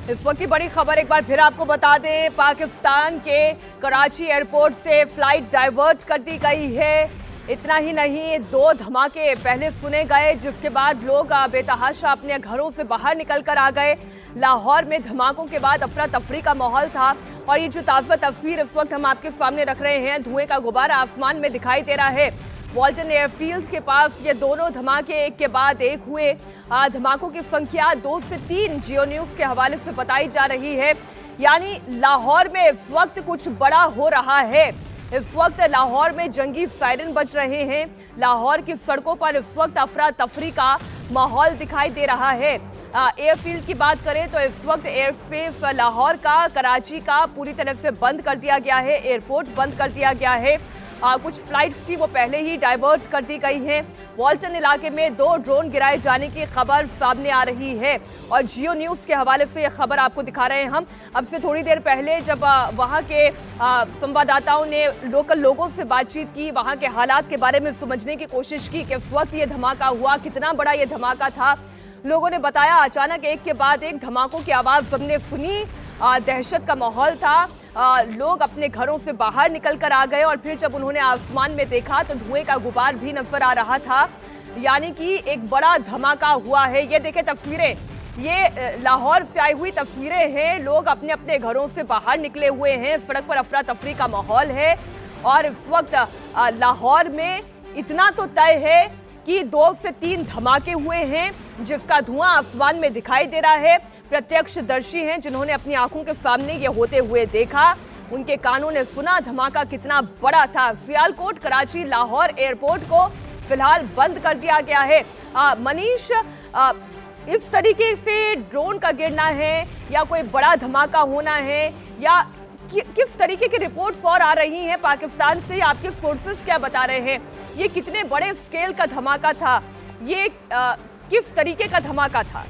इस वक्त की बड़ी खबर एक बार फिर आपको बता दें, पाकिस्तान के कराची एयरपोर्ट से फ्लाइट डाइवर्ट कर दी गई है। इतना ही नहीं, 2 धमाके पहले सुने गए जिसके बाद लोग बेतहाशा अपने घरों से बाहर निकल कर आ गए। लाहौर में धमाकों के बाद अफरा तफरी का माहौल था और ये जो ताज़ा तस्वीर इस वक्त हम आपके सामने रख रहे हैं, धुएं का गुब्बारा आसमान में दिखाई दे रहा है। वाल्टन एयरफील्ड के पास ये दोनों धमाके एक के बाद एक हुए। धमाकों की संख्या 2 से 3 जियो न्यूज़ के हवाले से बताई जा रही है। यानी लाहौर में इस वक्त कुछ बड़ा हो रहा है। इस वक्त लाहौर में जंगी सायरन बज रहे हैं। लाहौर की सड़कों पर इस वक्त अफरा तफरी का माहौल दिखाई दे रहा है। एयरफील्ड की बात करें तो इस वक्त एयर स्पेस लाहौर का, कराची का पूरी तरह से बंद कर दिया गया है। एयरपोर्ट बंद कर दिया गया है। कुछ फ्लाइट्स थी वो पहले ही डाइवर्ट कर दी गई हैं। वाल्टन इलाके में 2 ड्रोन गिराए जाने की खबर सामने आ रही है और जियो न्यूज़ के हवाले से ये खबर आपको दिखा रहे हैं हम। अब से थोड़ी देर पहले जब वहां के संवाददाताओं ने लोकल लोगों से बातचीत की, वहां के हालात के बारे में समझने की कोशिश की कि इस वक्त ये धमाका हुआ, कितना बड़ा ये धमाका था। लोगों ने बताया अचानक एक के बाद एक धमाकों की आवाज़ हमने सुनी। दहशत का माहौल था। लोग अपने घरों से बाहर निकल कर आ गए और फिर जब उन्होंने आसमान में देखा तो धुएं का गुबार भी नजर आ रहा था। यानी कि एक बड़ा धमाका हुआ है। ये देखें तस्वीरें, ये लाहौर से आई हुई तस्वीरें हैं। लोग अपने अपने घरों से बाहर निकले हुए हैं। सड़क पर अफरा तफरी का माहौल है और इस वक्त लाहौर में इतना तो तय है कि 2 से 3 धमाके हुए हैं जिसका धुआं आसमान में दिखाई दे रहा है। प्रत्यक्षदर्शी हैं जिन्होंने अपनी आंखों के सामने ये होते हुए देखा, उनके कानों ने सुना धमाका कितना बड़ा था। सियालकोट, कराची, लाहौर एयरपोर्ट को फिलहाल बंद कर दिया गया है। मनीष, इस तरीके से ड्रोन का गिरना है या कोई बड़ा धमाका होना है या किस तरीके की रिपोर्ट्स और आ रही हैं पाकिस्तान से? आपके सोर्सेस क्या बता रहे हैं? ये कितने बड़े स्केल का धमाका था? ये किस तरीके का धमाका था?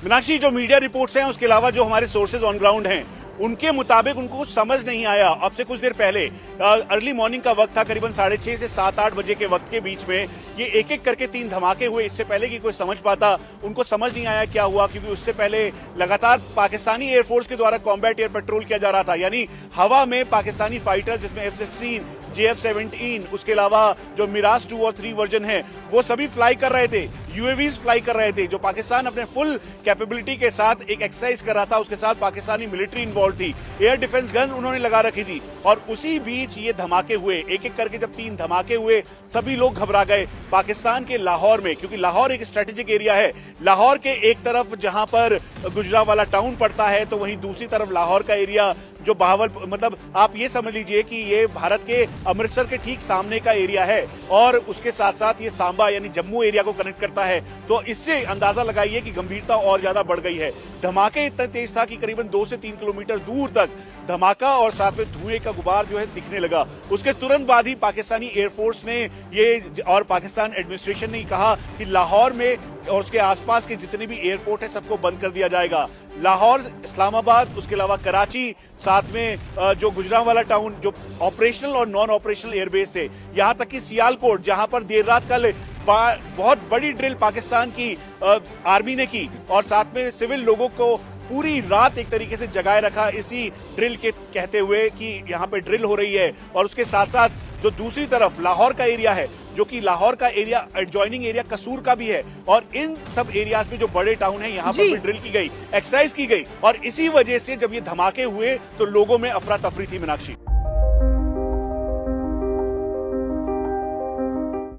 मीनाक्षी, जो मीडिया रिपोर्ट्स हैं उसके अलावा जो हमारे सोर्सेज ऑन ग्राउंड हैं उनके मुताबिक उनको कुछ समझ नहीं आया। अब से कुछ देर पहले अर्ली मॉर्निंग का वक्त था, करीबन 6:30 से 7-8 बजे के वक्त के बीच में ये एक-एक करके 3 धमाके हुए। इससे पहले कि कोई समझ पाता, उनको समझ नहीं आया क्या हुआ, क्योंकि उससे पहले लगातार पाकिस्तानी एयरफोर्स के द्वारा कॉम्बैट एयर पेट्रोल किया जा रहा था। यानी हवा में पाकिस्तानी फाइटर जिसमें F-16, JF-17, उसके अलावा जो मिराज 2 और 3 वर्जन है वो सभी फ्लाई कर रहे थे। यूएवीज फ्लाई कर रहे थे। जो पाकिस्तान अपने फुल कैपेबिलिटी के साथ एक एक्सरसाइज कर रहा था, उसके साथ पाकिस्तानी मिलिट्री इन्वॉल्व थी। एयर डिफेंस गन उन्होंने लगा रखी थी और उसी बीच ये धमाके हुए। एक एक करके जब 3 धमाके हुए सभी लोग घबरा गए। पाकिस्तान के लाहौर में, क्योंकि लाहौर एक स्ट्रेटेजिक एरिया है, लाहौर के एक तरफ जहां पर गुजरावाला टाउन पड़ता है तो वहीं दूसरी तरफ लाहौर का एरिया जो बहावलपुर, मतलब आप ये समझ लीजिए कि ये भारत के अमृतसर के ठीक सामने का एरिया है और उसके साथ साथ ये सांबा यानी जम्मू एरिया को कनेक्ट करता है। तो इससे अंदाजा लगाइए कि गंभीरता और ज्यादा बढ़ गई है। धमाके इतना तेज था कि करीबन 2 से 3 किलोमीटर दूर तक धमाका और साथ में धुएं का गुबार जो है दिखने लगा। उसके तुरंत बाद ही पाकिस्तानी एयरफोर्स ने ये और पाकिस्तान एडमिनिस्ट्रेशन ने कहा कि लाहौर में और उसके आसपास के जितने भी एयरपोर्ट है सबको बंद कर दिया जाएगा। लाहौर, इस्लामाबाद, उसके अलावा कराची, साथ में जो गुजरांवाला टाउन जो ऑपरेशनल और नॉन ऑपरेशनल एयरबेस थे, यहां तक कि सियालकोट जहां पर देर रात कल बहुत बड़ी ड्रिल पाकिस्तान की आर्मी ने की और साथ में सिविल लोगों को पूरी रात एक तरीके से जगाए रखा इसी ड्रिल के कहते हुए कि यहाँ पे ड्रिल हो रही है। और उसके साथ साथ जो दूसरी तरफ लाहौर का एरिया है, जो कि लाहौर का एरिया एडजॉइनिंग एरिया कसूर का भी है और इन सब एरियाज में जो बड़े टाउन है यहाँ पर भी ड्रिल की गई, एक्सरसाइज की गई और इसी वजह से जब ये धमाके हुए तो लोगों में अफरा तफरी थी। मीनाक्षी।